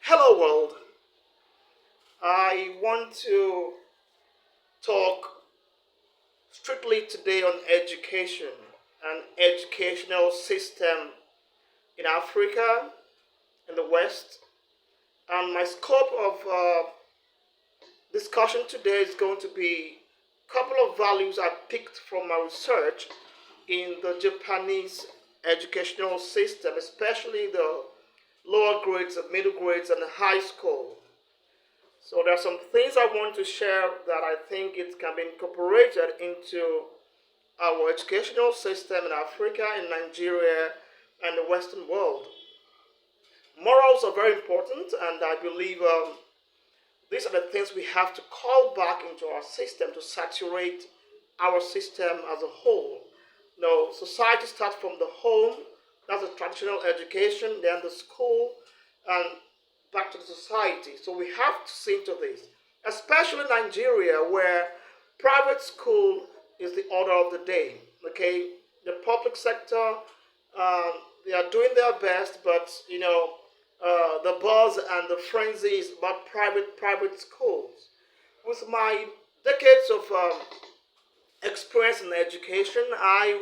Hello, world. I want to talk strictly today on education, an educational system in Africa, in the West. And my scope of discussion today is going to be a couple of values I picked from my research in the Japanese educational system, especially the lower grades, the middle grades, and the high school. So there are some things I want to share that I think it can be incorporated into our educational system in Africa, in Nigeria, and the Western world. Morals are very important, and I believe these are the things we have to call back into our system to saturate our system as a whole. No, society starts from the home, that's the traditional education, then the school, and back to the society. So we have to see to this, especially Nigeria, where private school is the order of the day. Okay, the public sector, they are doing their best, but the buzz and the frenzy is about private schools. With my decades of experience in education, I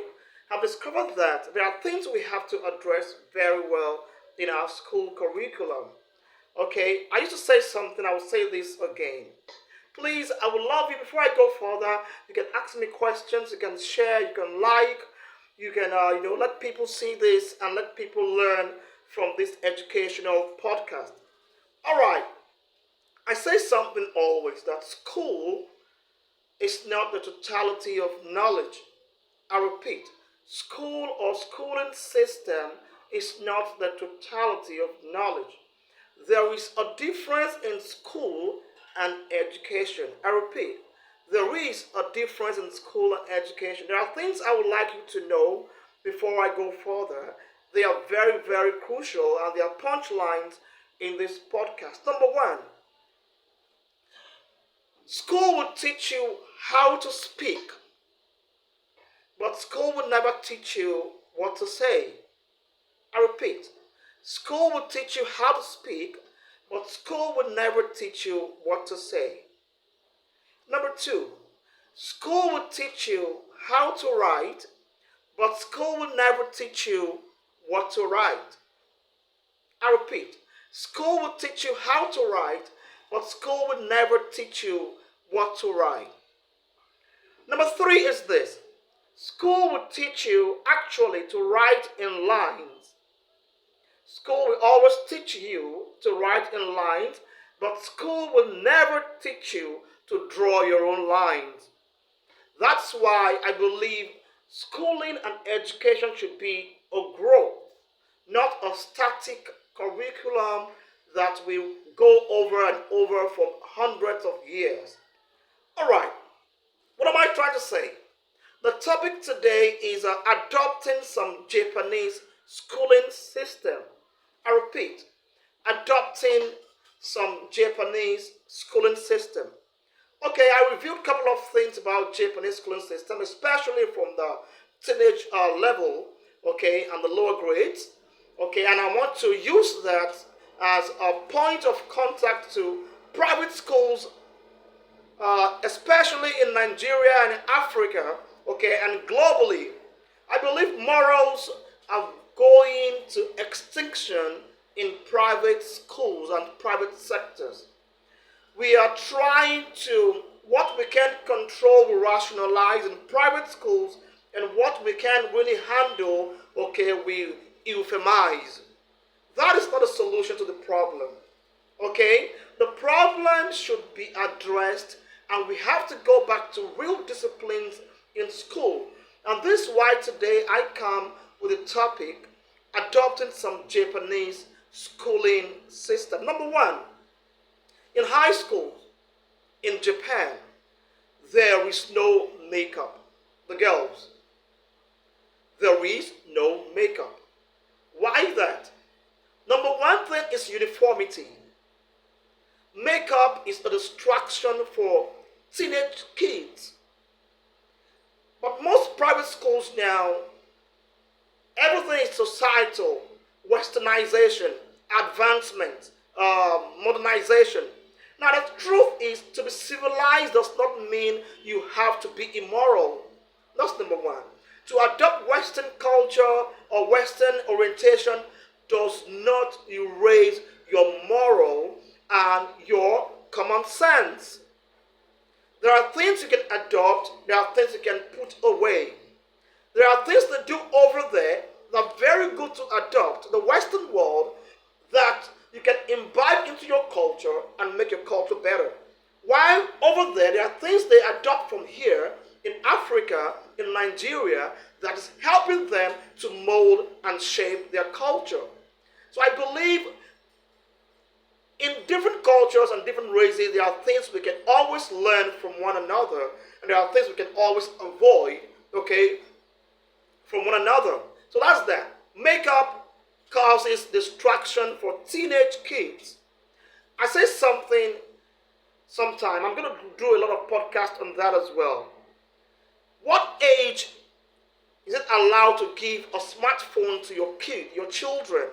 have discovered that there are things we have to address very well in our school curriculum. Okay, I used to say something, I will say this again. Please, I would love you before I go further. You can ask me questions, you can share, you can like, you can let people see this and let people learn from this educational podcast. All right, I say something always that school is not the totality of knowledge. I repeat, school or schooling system is not the totality of knowledge. There is a difference in school and education. I repeat, there is a difference in school and education. There are things I would like you to know before I go further. They are very, very crucial and they are punchlines in this podcast. Number one, school will teach you how to speak, but school will never teach you what to say. I repeat, school will teach you how to speak, but school will never teach you what to say. Number two, school will teach you how to write, but school will never teach you what to write. I repeat, school will teach you how to write, but school will never teach you what to write. Number three is this, school will teach you actually to write in lines. School will always teach you to write in lines, but school will never teach you to draw your own lines. That's why I believe schooling and education should be a growth, not a static curriculum that will go over and over for hundreds of years. All right, what am I trying to say? The topic today is adopting some Japanese schooling system. I repeat, adopting some Japanese schooling system. Okay, I reviewed a couple of things about Japanese schooling system, especially from the teenage level, okay, and the lower grades, okay, and I want to use that as a point of contact to private schools, especially in Nigeria and Africa, okay, and globally. I believe morals are going to extinction in private schools and private sectors. We are trying to, what we can control, we rationalize in private schools, and what we can't really handle, okay, we euphemize. That is not a solution to the problem. Okay? The problem should be addressed, and we have to go back to real disciplines in school. And this is why today I come with a topic adopting some Japanese schooling system. Number one, in high school in Japan, there is no makeup. The girls, there is no makeup. Why that? Number one thing is uniformity. Makeup is a distraction for teenage kids. But most private schools now, everything is societal, westernization, advancement, modernization. Now, the truth is, to be civilized does not mean you have to be immoral. That's number one. To adopt Western culture or Western orientation does not erase your moral and your common sense. There are things you can adopt, there are things you can put away. There are things they do over there that are very good to adopt the Western world that you can imbibe into your culture and make your culture better. While over there are things they adopt from here in Africa, in Nigeria, that is helping them to mold and shape their culture. So I believe in different cultures and different races, there are things we can always learn from one another, and there are things we can always avoid, okay, from one another. So that's that. Makeup causes distraction for teenage kids. I say something sometime. I'm going to do a lot of podcasts on that as well. What age is it allowed to give a smartphone to your kid, your children?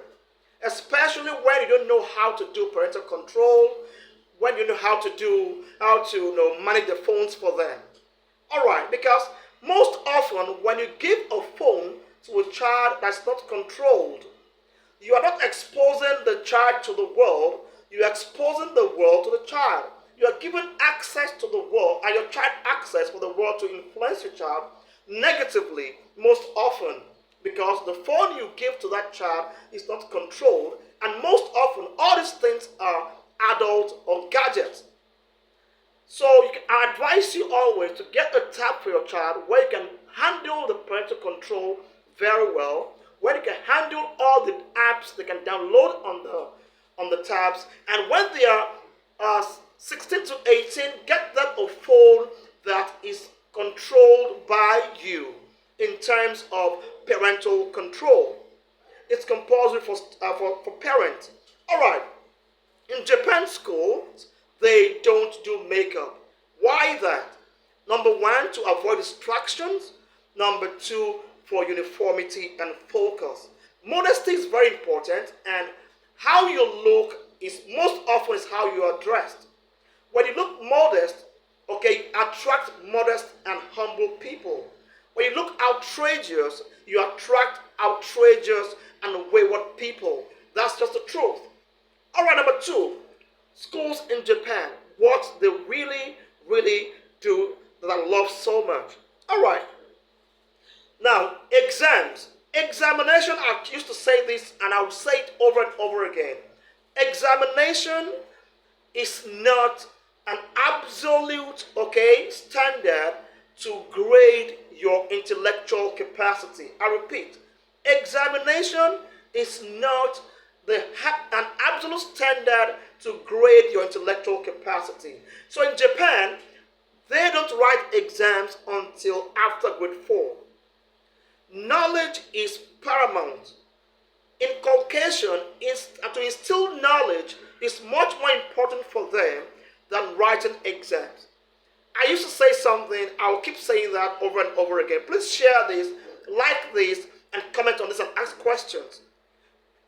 Especially when you don't know how to do parental control, when you know how to manage the phones for them. All right, because most often when you give a phone to a child that's not controlled, you are not exposing the child to the world, you are exposing the world to the child. You are giving access to the world and your child access for the world to influence your child negatively most often, because the phone you give to that child is not controlled, and most often all these things are adult or gadgets. So I advise you always to get a tab for your child where you can handle the parental control very well, where you can handle all the apps they can download on the tabs, and when they are 16 to 18, get them a phone that is controlled by you in terms of parental control. It's compulsory for parents. All right. In Japan schools, they don't do makeup. Why that? Number one, to avoid distractions. Number two, for uniformity and focus. Modesty is very important, and how you look is most often is how you are dressed. When you look modest, okay, attract modest and humble people. When you look outrageous, you attract outrageous and wayward people. That's just the truth. All right, number two, schools in Japan, what they really, really do that I love so much. All right. Now, exams. Examination, I used to say this and I will say it over and over again. Examination is not an absolute, okay, standard to grade your intellectual capacity. I repeat, examination is not an absolute standard to grade your intellectual capacity. So in Japan, they don't write exams until after grade 4. Knowledge is paramount. Inculcation is to instill knowledge is much more important for them than writing exams. I used to say something, I'll keep saying that over and over again. Please share this, like this, and comment on this and ask questions.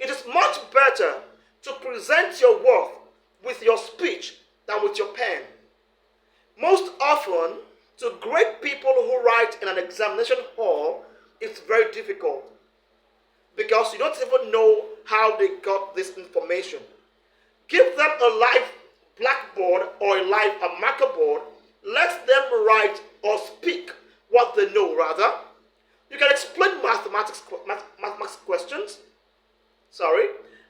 It is much better to present your worth with your speech than with your pen. Most often, to grade people who write in an examination hall, it's very difficult because you don't even know how they got this information. Give them a live blackboard or a marker board. Let them write or speak what they know, rather. You can explain mathematical questions.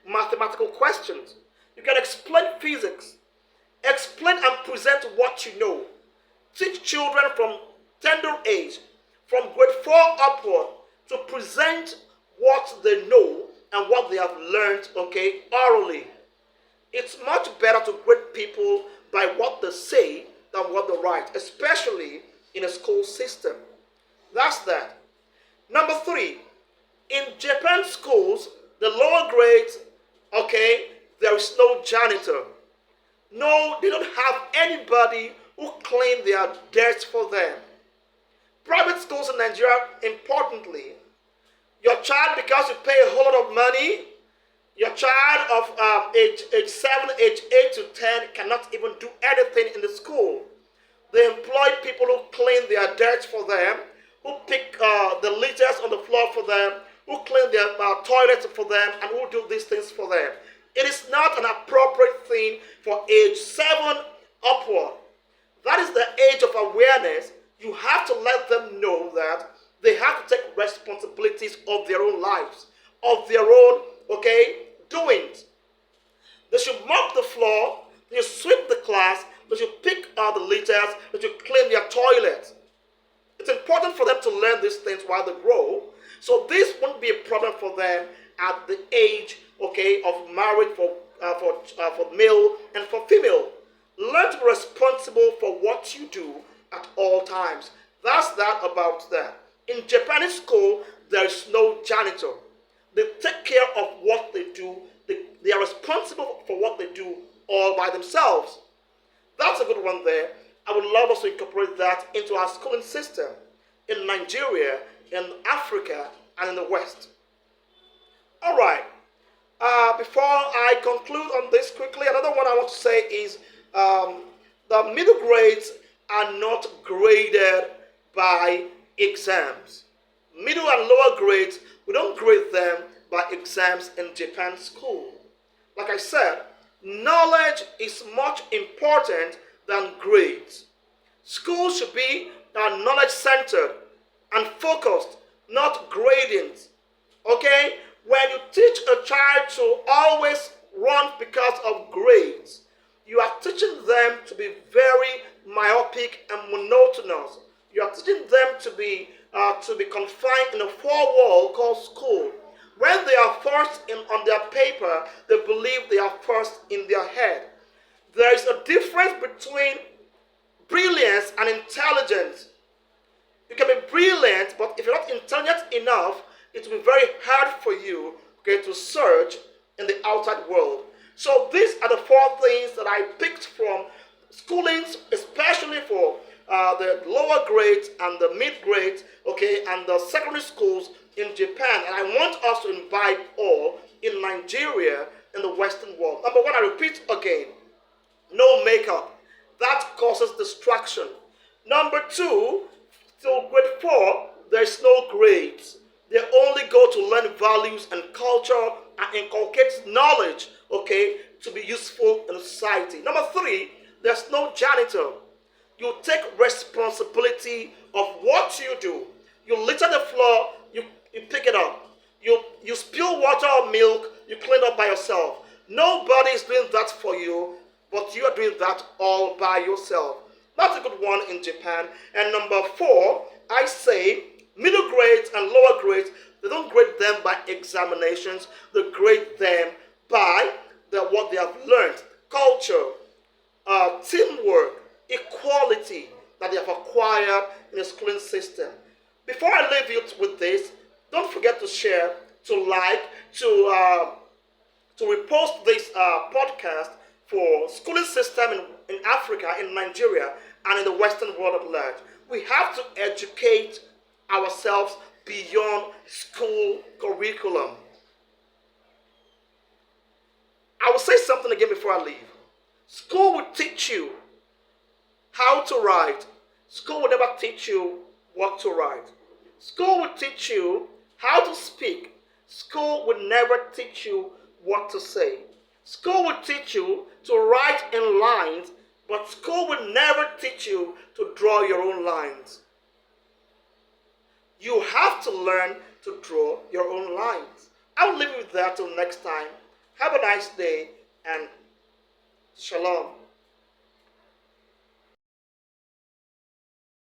Mathematical questions. You can explain physics. Explain and present what you know. Teach children from tender age, from grade 4 upward, to present what they know and what they have learned, okay, orally. It's much better to grade people by what they say than what they write, especially in a school system. That's that. Number 3, in Japan schools, the lower grades, okay, there is no janitor. No, they don't have anybody who clean their debts for them. Private schools in Nigeria, importantly, your child, because you pay a whole lot of money, Your child of age 7, age 8 to 10 cannot even do anything in the school. They employ people who clean their dirt for them, who pick the litters on the floor for them, who clean their toilets for them, and who do these things for them. It is not an appropriate thing for age 7 upward. That is the age of awareness. You have to let them know that they have to take responsibilities of their own lives, of their own, doings. They should mop the floor, they should sweep the class, they should pick the litters, they should clean their toilets. It's important for them to learn these things while they grow. So this won't be a problem for them at the age, of marriage for male and for female. Learn to be responsible for what you do at all times. That's that about that. In Japanese school, there is no janitor. They take care of what they do. They are responsible for what they do all by themselves. That's a good one there. I would love us to incorporate that into our schooling system in Nigeria, in Africa, and in the West. All right. Before I conclude on this quickly, another one I want to say is the middle grades are not graded by exams. Middle and lower grades, we don't grade them by exams in Japan school. Like I said, knowledge is much important than grades. School should be knowledge centered and focused, not gradings. Okay? When you teach a child to always run because of grades, you are teaching them to be very myopic and monotonous. You are teaching them to be confined in a four-wall called school. When they are first on their paper, they believe they are first in their head. There is a difference between brilliance and intelligence. You can be brilliant, but if you're not intelligent enough, it will be very hard for you, to search in the outside world. So these are the four things that I picked from schoolings, especially for the lower grades and the mid grades, and the secondary schools in Japan. And I want us to invite all in Nigeria, in the Western world. Number one, I repeat again, no makeup. That causes distraction. Number two, till grade 4, there's no grades. They only go to learn values and culture and inculcate knowledge, to be useful in society. Number 3, there's no janitor. You take responsibility of what you do. You litter the floor, you pick it up. You spill water or milk, you clean up by yourself. Nobody is doing that for you, but you are doing that all by yourself. That's a good one in Japan. And number 4, I say middle grades and lower grades, they don't grade them by examinations. They grade them by what they have learned, culture, teamwork, equality that they have acquired in the schooling system. Before I leave you with this, don't forget to share, to like, to repost this podcast for schooling system in Africa, in Nigeria, and in the Western world at large. We have to educate ourselves beyond school curriculum. I will say something again before I leave. School will teach you how to write. School will never teach you what to write. School will teach you how to speak. School will never teach you what to say. School will teach you to write in lines, but school will never teach you to draw your own lines. You have to learn to draw your own lines. I will leave you with that till next time. Have a nice day and shalom.